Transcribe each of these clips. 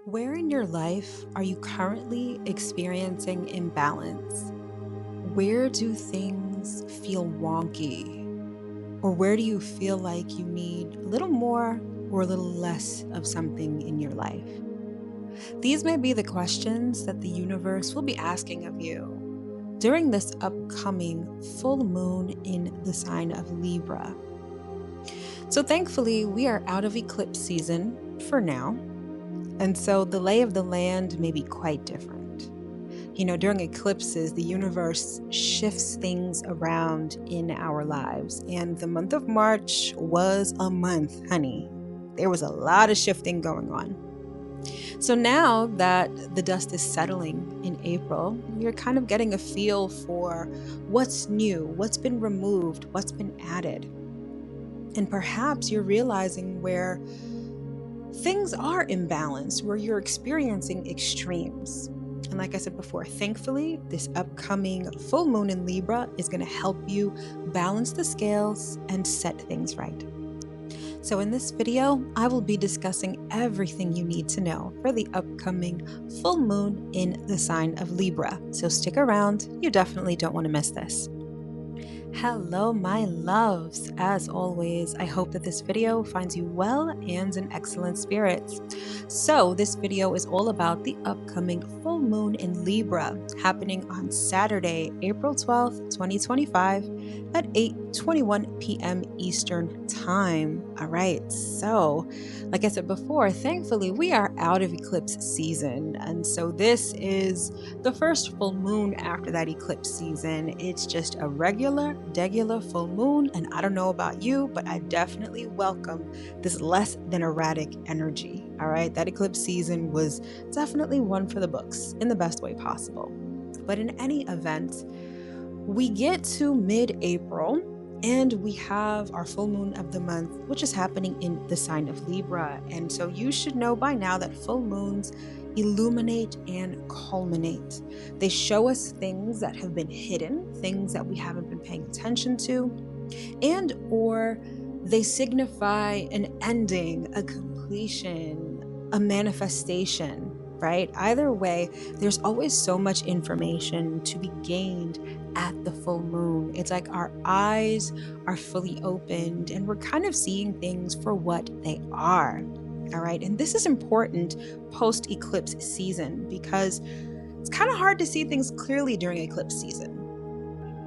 Where in your life are you currently experiencing imbalance? Where do things feel wonky? Or where do you feel like you need a little more or a little less of something in your life? These may be the questions that the universe will be asking of you during this upcoming full moon in the sign of Libra. So, thankfully, we are out of eclipse season for now. And so the lay of the land may be quite different. During eclipses, the universe shifts things around in our lives. And the month of March was a month, honey. There was a lot of shifting going on. So now that the dust is settling in April, you're kind of getting a feel for what's new, what's been removed, what's been added. And perhaps you're realizing where things are imbalanced, where you're experiencing extremes. And like I said before, thankfully, this upcoming full moon in Libra is going to help you balance the scales and set things right. So in this video, I will be discussing everything you need to know for the upcoming full moon in the sign of Libra. So stick around, you definitely don't want to miss this. Hello, my loves. As always, I hope that this video finds you well and in excellent spirits. So, this video is all about the upcoming full moon in Libra happening on Saturday, April 12th, 2025 at 8:21 p.m. Eastern Time. All right. So, like I said before, thankfully we are out of eclipse season. And so this is the first full moon after that eclipse season. It's just a regular full moon, and I don't know about you, but I definitely welcome this less than erratic energy. All right, that eclipse season was definitely one for the books in the best way possible. But in any event, we get to mid-April and we have our full moon of the month, which is happening in the sign of Libra. And so you should know by now that full moons illuminate and culminate. They show us things that have been hidden, things that we haven't been paying attention to, and or they signify an ending, a completion, a manifestation, right? Either way, there's always so much information to be gained at the full moon. It's like our eyes are fully opened and we're kind of seeing things for what they are. All right. And this is important post eclipse season because it's kind of hard to see things clearly during eclipse season.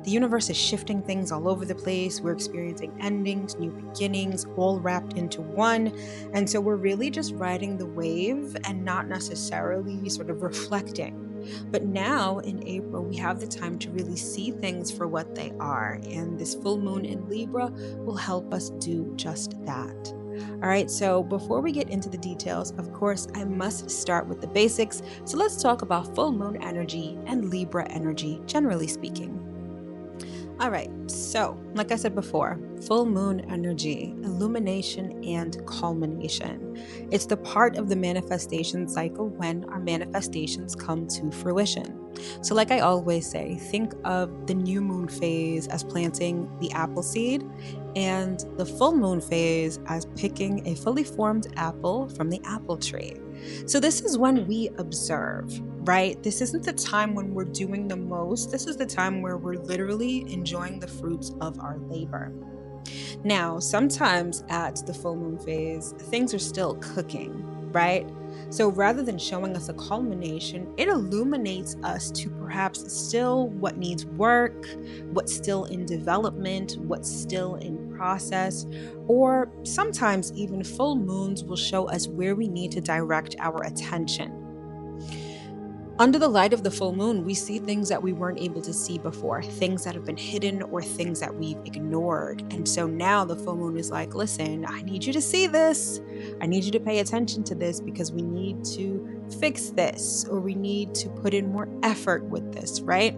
The universe is shifting things all over the place. We're experiencing endings, new beginnings, all wrapped into one. And so we're really just riding the wave and not necessarily sort of reflecting. But now in April, we have the time to really see things for what they are. And this full moon in Libra will help us do just that. All right, so before we get into the details, of course, I must start with the basics. So let's talk about full moon energy and Libra energy, generally speaking. All right, so like I said before, full moon energy, illumination and culmination. It's the part of the manifestation cycle when our manifestations come to fruition. So like I always say, think of the new moon phase as planting the apple seed and the full moon phase as picking a fully formed apple from the apple tree. So this is when we observe, right? This isn't the time when we're doing the most. This is the time where we're literally enjoying the fruits of our labor. Now, sometimes at the full moon phase, things are still cooking, right? So rather than showing us a culmination, it illuminates us to perhaps still what needs work, what's still in development, what's still in process, or sometimes even full moons will show us where we need to direct our attention. Under the light of the full moon, we see things that we weren't able to see before, things that have been hidden or things that we've ignored. And so now the full moon is like, listen, I need you to see this. I need you to pay attention to this because we need to fix this or we need to put in more effort with this, right?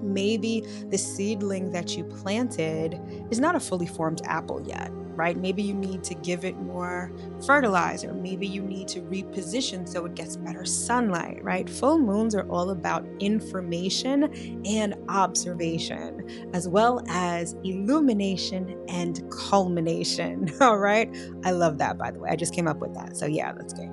Maybe the seedling that you planted is not a fully formed apple yet, right? Maybe you need to give it more fertilizer. Maybe you need to reposition so it gets better sunlight, right? Full moons are all about information and observation, as well as illumination and culmination. All right. I love that, by the way. I just came up with that. So yeah, that's great.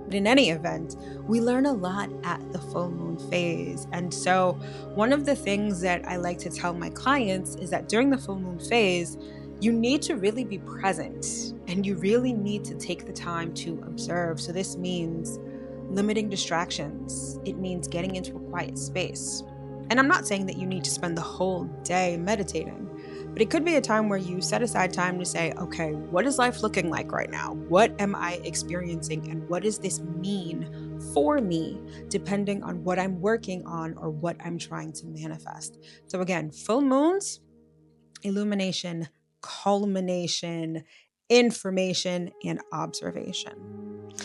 But in any event, we learn a lot at the full moon phase. And so, one of the things that I like to tell my clients is that during the full moon phase, you need to really be present and you really need to take the time to observe. So, this means limiting distractions, it means getting into a quiet space. And I'm not saying that you need to spend the whole day meditating. But it could be a time where you set aside time to say, okay, what is life looking like right now? What am I experiencing? And what does this mean for me, depending on what I'm working on or what I'm trying to manifest? So again, full moons, illumination, culmination, information, and observation.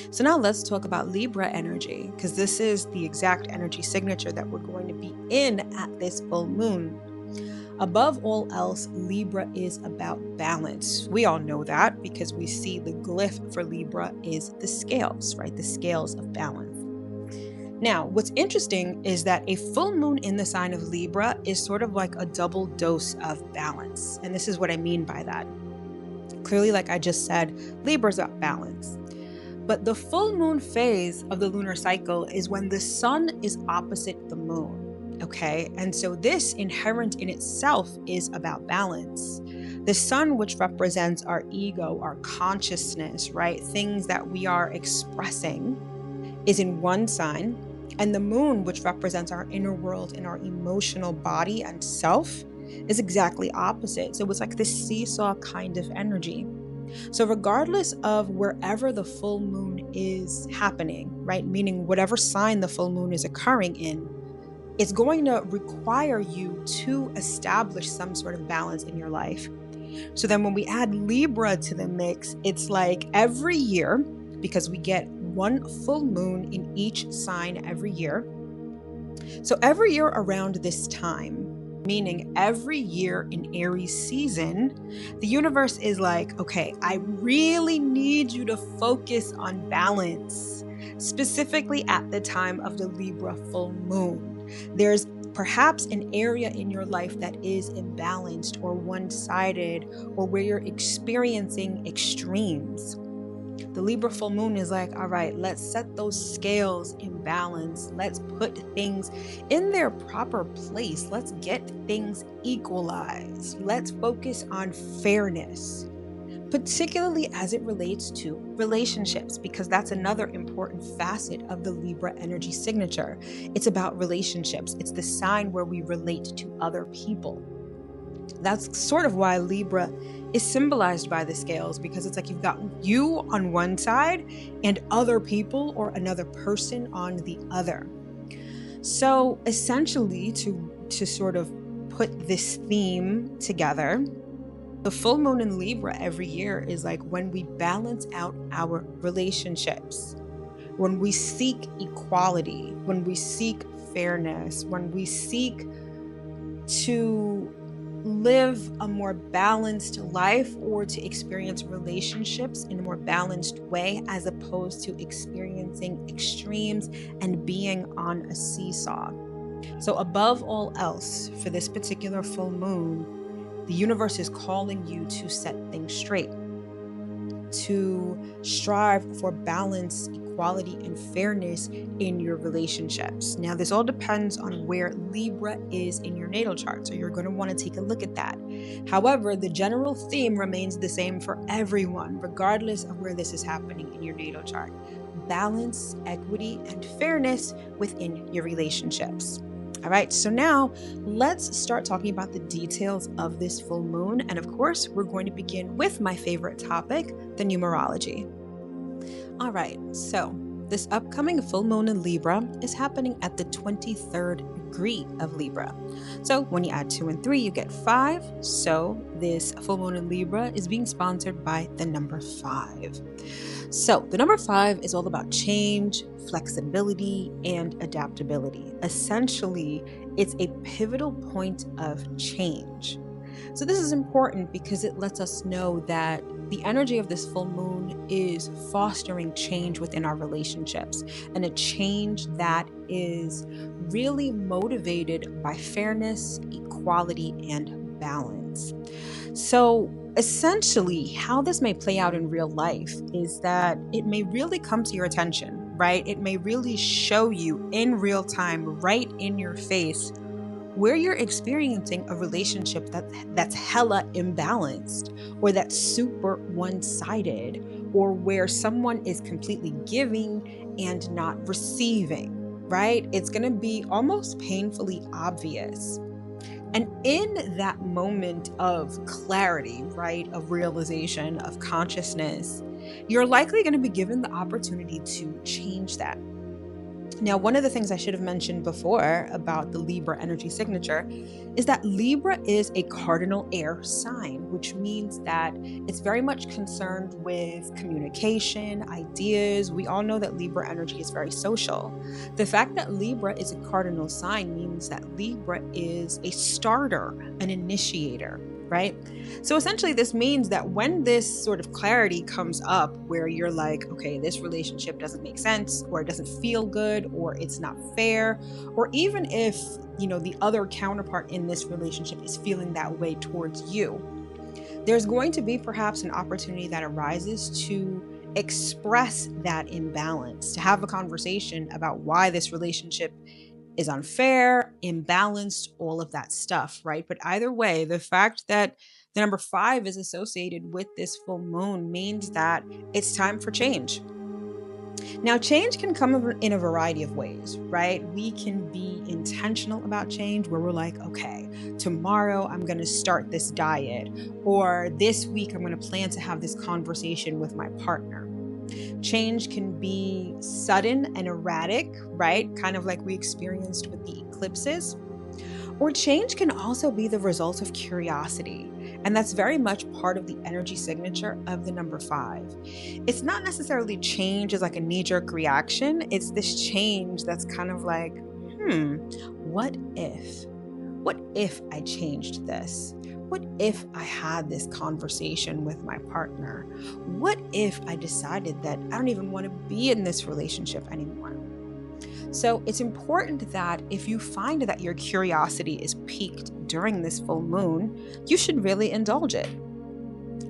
So now let's talk about Libra energy, because this is the exact energy signature that we're going to be in at this full moon. Above all else, Libra is about balance. We all know that because we see the glyph for Libra is the scales, right? The scales of balance. Now, what's interesting is that a full moon in the sign of Libra is sort of like a double dose of balance. And this is what I mean by that. Clearly, like I just said, Libra's about balance. But the full moon phase of the lunar cycle is when the sun is opposite the moon. Okay, and so this inherent in itself is about balance. The sun, which represents our ego, our consciousness, right? Things that we are expressing, is in one sign. And the moon, which represents our inner world and our emotional body and self, is exactly opposite. So it's like this seesaw kind of energy. So regardless of wherever the full moon is happening, right? Meaning whatever sign the full moon is occurring in, it's going to require you to establish some sort of balance in your life. So then when we add Libra to the mix, it's like every year, because we get one full moon in each sign every year. So every year around this time, meaning every year in Aries season, the universe is like, okay, I really need you to focus on balance, specifically at the time of the Libra full moon. There's perhaps an area in your life that is imbalanced or one-sided or where you're experiencing extremes. The Libra full moon is like, all right, let's set those scales in balance. Let's put things in their proper place. Let's get things equalized. Let's focus on fairness, particularly as it relates to relationships, because that's another important facet of the Libra energy signature. It's about relationships. It's the sign where we relate to other people. That's sort of why Libra is symbolized by the scales, because it's like you've got you on one side and other people or another person on the other. So essentially, to sort of put this theme together, the full moon in Libra every year is like when we balance out our relationships, when we seek equality, when we seek fairness, when we seek to live a more balanced life or to experience relationships in a more balanced way, as opposed to experiencing extremes and being on a seesaw. So above all else, for this particular full moon, the universe is calling you to set things straight, to strive for balance, equality, and fairness in your relationships. Now, this all depends on where Libra is in your natal chart, so you're going to want to take a look at that. However, the general theme remains the same for everyone, regardless of where this is happening in your natal chart. Balance, equity, and fairness within your relationships. All right, so now let's start talking about the details of this full moon. And of course, we're going to begin with my favorite topic, the numerology. All right, so this upcoming full moon in Libra is happening at the 23rd degree of Libra. So when you add 2 and 3, you get 5. So this full moon in Libra is being sponsored by the number 5. So the number 5 is all about change, flexibility, and adaptability. Essentially, it's a pivotal point of change. So this is important because it lets us know that the energy of this full moon is fostering change within our relationships, and a change that is really motivated by fairness, equality, and balance. So essentially, how this may play out in real life is that it may really come to your attention right? It may really show you in real time, right in your face, where you're experiencing a relationship that's hella imbalanced, or that's super one-sided, or where someone is completely giving and not receiving, right? It's going to be almost painfully obvious. And in that moment of clarity, right, of realization, of consciousness, you're likely going to be given the opportunity to change that. Now, one of the things I should have mentioned before about the Libra energy signature is that Libra is a cardinal air sign, which means that it's very much concerned with communication, ideas. We all know that Libra energy is very social. The fact that Libra is a cardinal sign means that Libra is a starter, an initiator, right? So essentially, this means that when this sort of clarity comes up where you're like, okay, this relationship doesn't make sense, or it doesn't feel good, or it's not fair, or even if, the other counterpart in this relationship is feeling that way towards you, there's going to be perhaps an opportunity that arises to express that imbalance, to have a conversation about why this relationship is unfair, imbalanced, all of that stuff, right? But either way, the fact that the number 5 is associated with this full moon means that it's time for change. Now, change can come in a variety of ways, right? We can be intentional about change where we're like, okay, tomorrow I'm going to start this diet, or this week I'm going to plan to have this conversation with my partner. Change can be sudden and erratic, right? Kind of like we experienced with the eclipses. Or change can also be the result of curiosity. And that's very much part of the energy signature of the number 5. It's not necessarily change as like a knee-jerk reaction. It's this change that's kind of like, what if? What if I changed this? What if I had this conversation with my partner? What if I decided that I don't even want to be in this relationship anymore? So it's important that if you find that your curiosity is piqued during this full moon, you should really indulge it.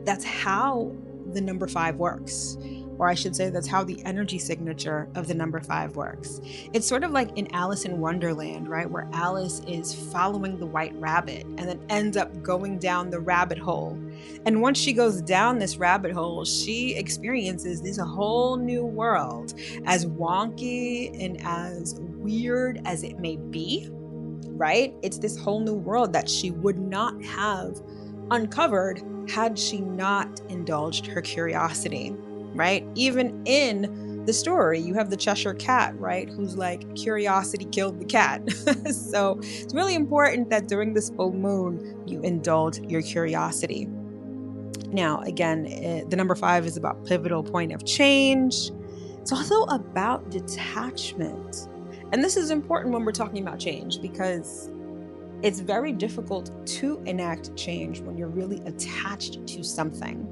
That's how the number 5 works. Or I should say, that's how the energy signature of the number 5 works. It's sort of like in Alice in Wonderland, right? Where Alice is following the white rabbit and then ends up going down the rabbit hole. And once she goes down this rabbit hole, she experiences this whole new world, as wonky and as weird as it may be, right? It's this whole new world that she would not have uncovered had she not indulged her curiosity. Right? Even in the story, you have the Cheshire Cat, right? Who's like, curiosity killed the cat. So it's really important that during this full moon, you indulge your curiosity. Now, again, the number 5 is about pivotal point of change. It's also about detachment. And this is important when we're talking about change, because it's very difficult to enact change when you're really attached to something.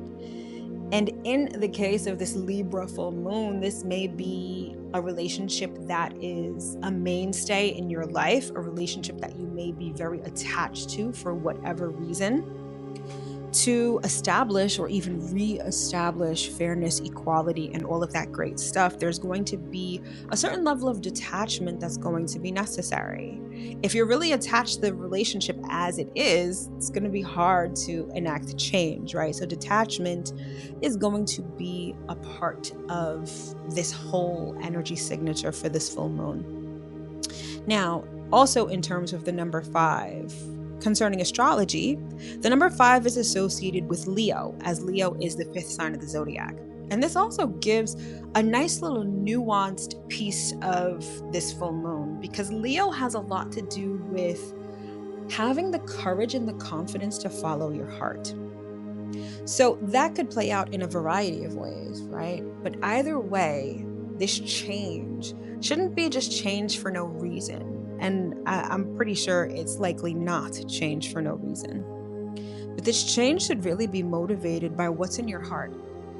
And in the case of this Libra full moon, this may be a relationship that is a mainstay in your life, a relationship that you may be very attached to for whatever reason. To establish or even re-establish fairness, equality, and all of that great stuff, there's going to be a certain level of detachment that's going to be necessary. If you're really attached to the relationship as it is, it's going to be hard to enact change, right? So detachment is going to be a part of this whole energy signature for this full moon. Now, also in terms of the number 5, concerning astrology, the number 5 is associated with Leo, as Leo is the 5th sign of the zodiac. And this also gives a nice little nuanced piece of this full moon, because Leo has a lot to do with having the courage and the confidence to follow your heart. So that could play out in a variety of ways, right? But either way, this change shouldn't be just change for no reason. And I'm pretty sure it's likely not change for no reason. But this change should really be motivated by what's in your heart.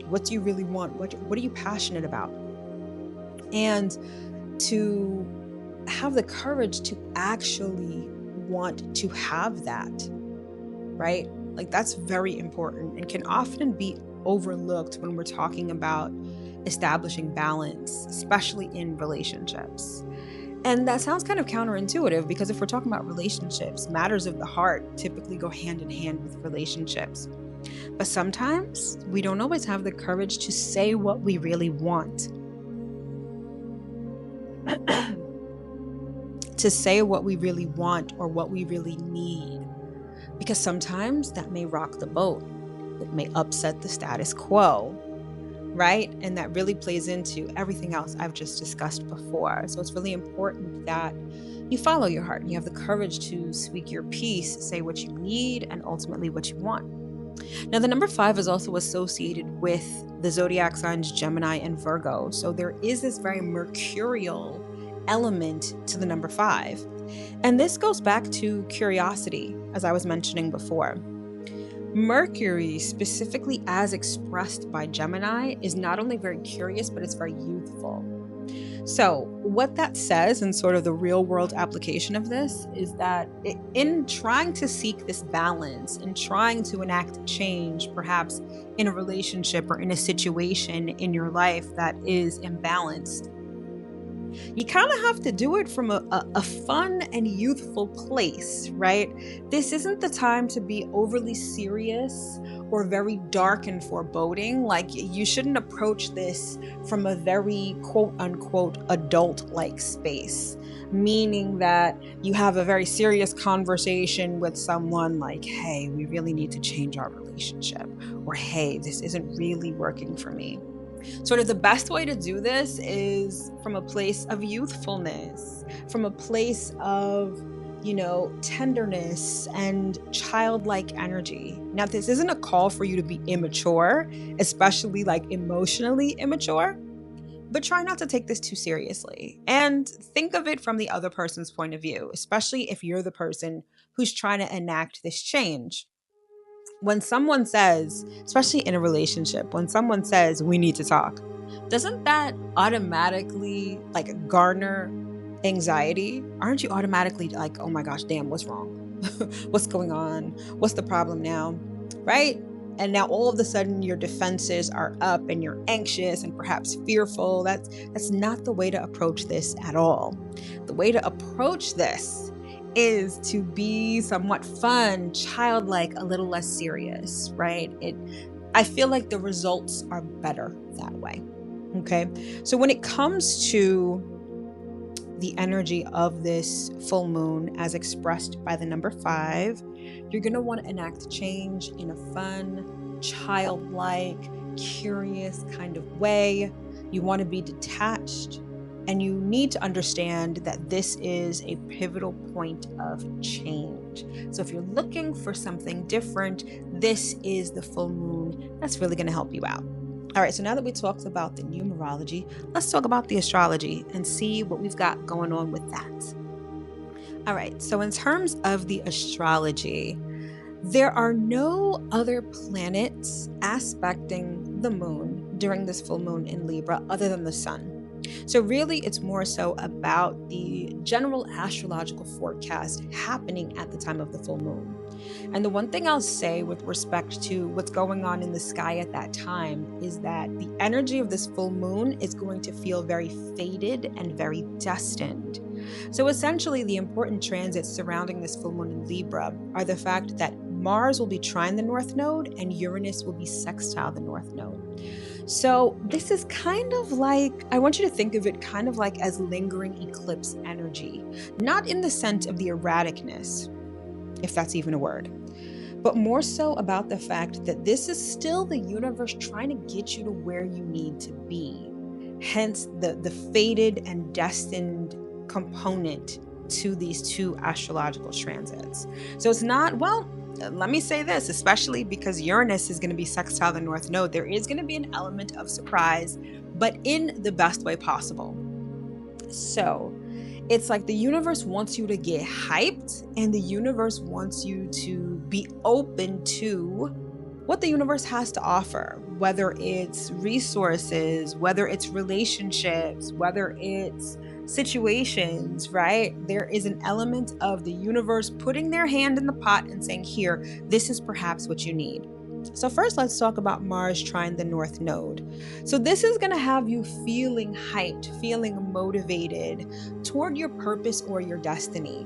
What do you really want? What are you passionate about? And to have the courage to actually want to have that, right? Like, that's very important and can often be overlooked when we're talking about establishing balance, especially in relationships. And that sounds kind of counterintuitive because if we're talking about relationships, matters of the heart typically go hand in hand with relationships. But sometimes we don't always have the courage to say what we really want. To say what we really want or what we really need. Because sometimes that may rock the boat. It may upset the status quo, right? And that really plays into everything else I've just discussed before. So it's really important that you follow your heart and you have the courage to speak your piece, say what you need, and ultimately what you want. Now, the number 5 is also associated with the zodiac signs Gemini and Virgo. So there is this very mercurial element to the number 5. And this goes back to curiosity, as I was mentioning before. Mercury, specifically as expressed by Gemini, is not only very curious, but it's very youthful. So what that says, and sort of the real world application of this, is that in trying to seek this balance and trying to enact change, perhaps in a relationship or in a situation in your life that is imbalanced, you kind of have to do it from a fun and youthful place, right? This isn't the time to be overly serious or very dark and foreboding. Like, you shouldn't approach this from a very quote unquote adult-like space, meaning that you have a very serious conversation with someone like, hey, we really need to change our relationship, or hey, this isn't really working for me. Sort of the best way to do this is from a place of youthfulness, from a place of, tenderness and childlike energy. Now, this isn't a call for you to be immature, especially like emotionally immature, but try not to take this too seriously and think of it from the other person's point of view, especially if you're the person who's trying to enact this change. When someone says, especially in a relationship, when someone says, we need to talk, doesn't that automatically garner anxiety? Aren't you automatically like, oh my gosh, damn, what's wrong? What's going on? What's the problem now? Right? And now all of a sudden your defenses are up and you're anxious and perhaps fearful. That's not the way to approach this at all. The way to approach this is to be somewhat fun, childlike, a little less serious, right? I feel like the results are better that way. Okay. So when it comes to the energy of this full moon as expressed by the number 5, you're going to want to enact change in a fun, childlike, curious kind of way. You want to be detached. And you need to understand that this is a pivotal point of change. So if you're looking for something different, this is the full moon that's really going to help you out. All right, so now that we talked about the numerology, let's talk about the astrology and see what we've got going on with that. All right, so in terms of the astrology, there are no other planets aspecting the moon during this full moon in Libra other than the sun. So really, it's more so about the general astrological forecast happening at the time of the full moon. And the one thing I'll say with respect to what's going on in the sky at that time is that the energy of this full moon is going to feel very faded and very destined. So essentially, the important transits surrounding this full moon in Libra are the fact that Mars will be trine the North Node and Uranus will be sextile the North Node. So this is kind of like, I want you to think of it kind of like as lingering eclipse energy, not in the sense of the erraticness, if that's even a word, but more so about the fact that this is still the universe trying to get you to where you need to be. Hence the faded and destined component to these two astrological transits. So it's not, well, let me say this, especially because Uranus is going to be sextile the North Node, there is going to be an element of surprise, but in the best way possible. So it's like the universe wants you to get hyped, and the universe wants you to be open to what the universe has to offer, whether it's resources, whether it's relationships, whether it's situations, right? There is an element of the universe putting their hand in the pot and saying, here, this is perhaps what you need. So first, let's talk about Mars trine the North Node. So this is going to have you feeling hyped, feeling motivated toward your purpose or your destiny.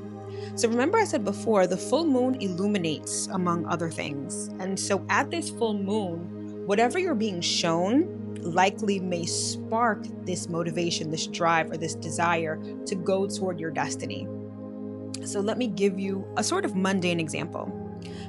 So remember I said before, the full moon illuminates, among other things. And so at this full moon, whatever you're being shown likely may spark this motivation, this drive, or this desire to go toward your destiny. So let me give you a sort of mundane example.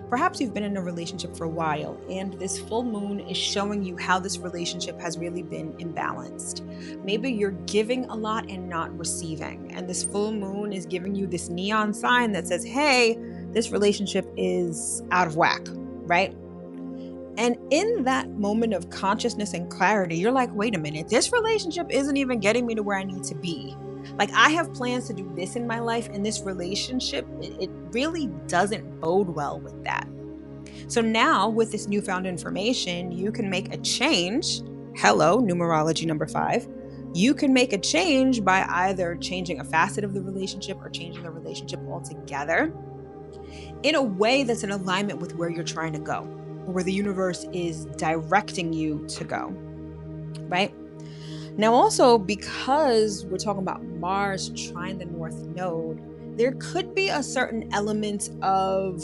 Perhaps you've been in a relationship for a while, and this full moon is showing you how this relationship has really been imbalanced. Maybe you're giving a lot and not receiving, and this full moon is giving you this neon sign that says, hey, this relationship is out of whack, right? And in that moment of consciousness and clarity, you're like, wait a minute, this relationship isn't even getting me to where I need to be. Like, I have plans to do this in my life, and this relationship, it really doesn't bode well with that. So now, with this newfound information, you can make a change. Hello, numerology number 5. You can make a change by either changing a facet of the relationship or changing the relationship altogether in a way that's in alignment with where you're trying to go, or where the universe is directing you to go, right? Now, also, because we're talking about Mars trine the North Node, there could be a certain element of,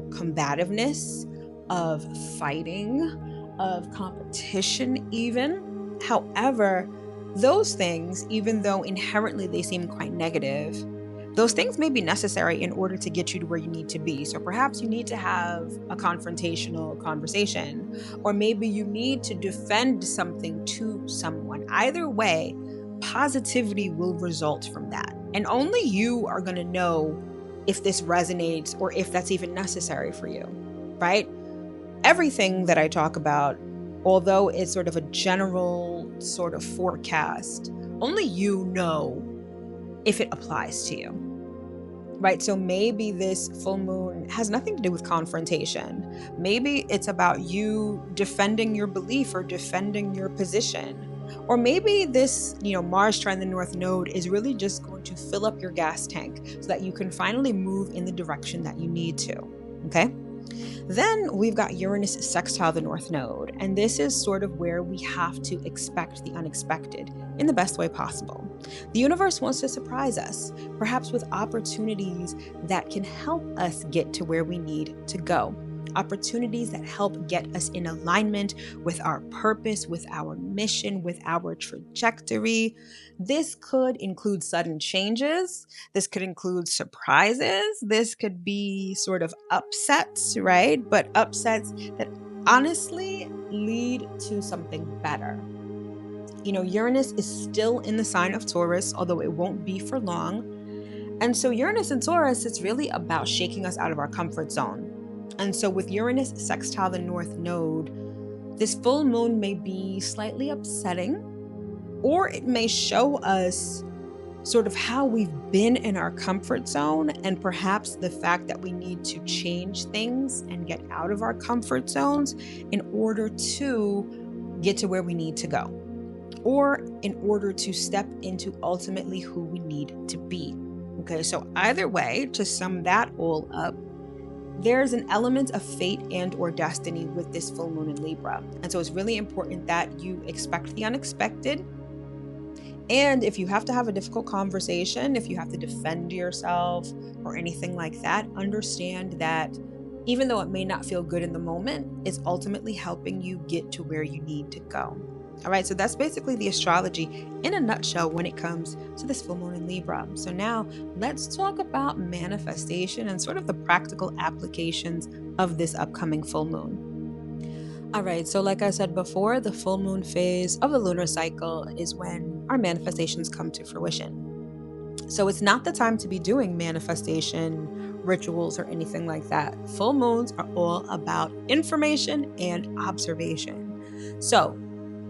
combativeness, of fighting, of competition even. However, those things, even though inherently they seem quite negative, those things may be necessary in order to get you to where you need to be. So perhaps you need to have a confrontational conversation, or maybe you need to defend something to someone. Either way, positivity will result from that. And only you are going to know if this resonates or if that's even necessary for you, right? Everything that I talk about, although it's sort of a general sort of forecast, only you know if it applies to you, right? So maybe this full moon has nothing to do with confrontation. Maybe it's about you defending your belief or defending your position. Or maybe this, Mars trine the North Node is really just going to fill up your gas tank so that you can finally move in the direction that you need to, okay? Then we've got Uranus sextile the North Node, and this is sort of where we have to expect the unexpected in the best way possible. The universe wants to surprise us, perhaps with opportunities that can help us get to where we need to go. Opportunities that help get us in alignment with our purpose, with our mission, with our trajectory. This could include sudden changes. This could include surprises. This could be sort of upsets, right? But upsets that honestly lead to something better. Uranus is still in the sign of Taurus, although it won't be for long. And so Uranus and Taurus, it's really about shaking us out of our comfort zone. And so with Uranus sextile the North Node, this full moon may be slightly upsetting, or it may show us sort of how we've been in our comfort zone, and perhaps the fact that we need to change things and get out of our comfort zones in order to get to where we need to go, or in order to step into ultimately who we need to be. Okay, so either way, to sum that all up, there's an element of fate and or destiny with this full moon in Libra. And so it's really important that you expect the unexpected. And if you have to have a difficult conversation, if you have to defend yourself or anything like that, understand that even though it may not feel good in the moment, it's ultimately helping you get to where you need to go. All right, so that's basically the astrology in a nutshell when it comes to this full moon in Libra. So now let's talk about manifestation and sort of the practical applications of this upcoming full moon. All right, so like I said before, the full moon phase of the lunar cycle is when our manifestations come to fruition. So it's not the time to be doing manifestation rituals or anything like that. Full moons are all about information and observation. So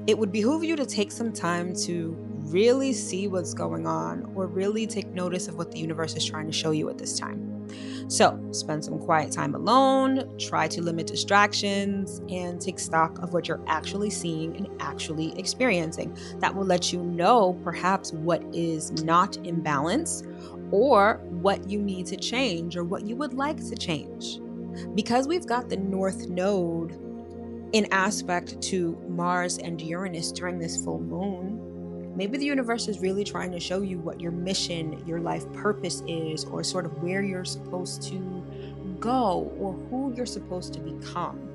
it would behoove you to take some time to really see what's going on, or really take notice of what the universe is trying to show you at this time. So spend some quiet time alone, try to limit distractions, and take stock of what you're actually seeing and actually experiencing. That will let you know perhaps what is not in balance, or what you need to change, or what you would like to change. Because we've got the North Node in aspect to Mars and Uranus during this full moon, maybe the universe is really trying to show you what your mission, your life purpose is, or sort of where you're supposed to go or who you're supposed to become.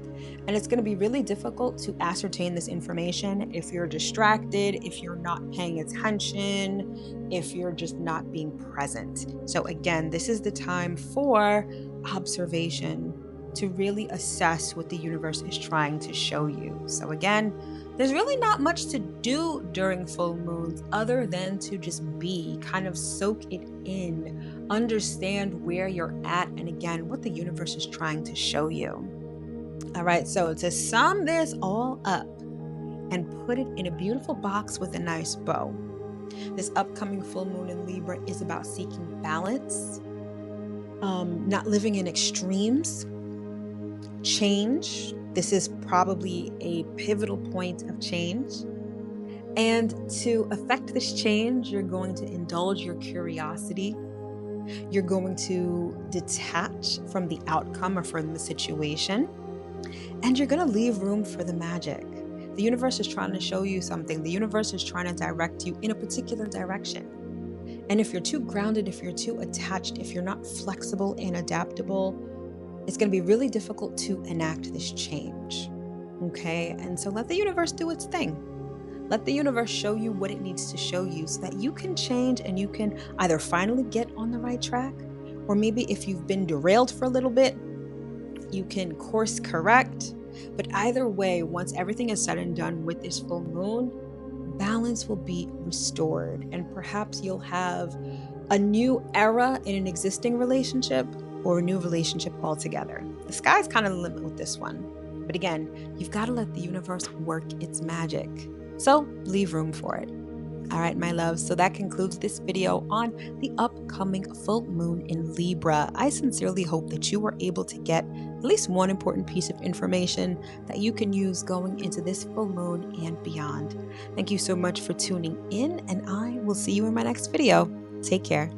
And it's going to be really difficult to ascertain this information if you're distracted, if you're not paying attention, if you're just not being present. So again, this is the time for observation to really assess what the universe is trying to show you. So again, there's really not much to do during full moons other than to just be, kind of soak it in, understand where you're at, and again, what the universe is trying to show you. All right, so to sum this all up and put it in a beautiful box with a nice bow, this upcoming full moon in Libra is about seeking balance, not living in extremes, change. This is probably a pivotal point of change. And to affect this change, you're going to indulge your curiosity. You're going to detach from the outcome or from the situation. And you're going to leave room for the magic. The universe is trying to show you something. The universe is trying to direct you in a particular direction. And if you're too grounded, if you're too attached, if you're not flexible and adaptable, it's going to be really difficult to enact this change. Okay? And so let the universe do its thing. Let the universe show you what it needs to show you so that you can change and you can either finally get on the right track, or maybe if you've been derailed for a little bit, you can course correct. But either way, once everything is said and done with this full moon, balance will be restored. And perhaps you'll have a new era in an existing relationship or a new relationship altogether. The sky's kind of the limit with this one. But again, you've got to let the universe work its magic. So leave room for it. All right, my loves. So that concludes this video on the upcoming full moon in Libra. I sincerely hope that you were able to get at least one important piece of information that you can use going into this full moon and beyond. Thank you so much for tuning in, and I will see you in my next video. Take care.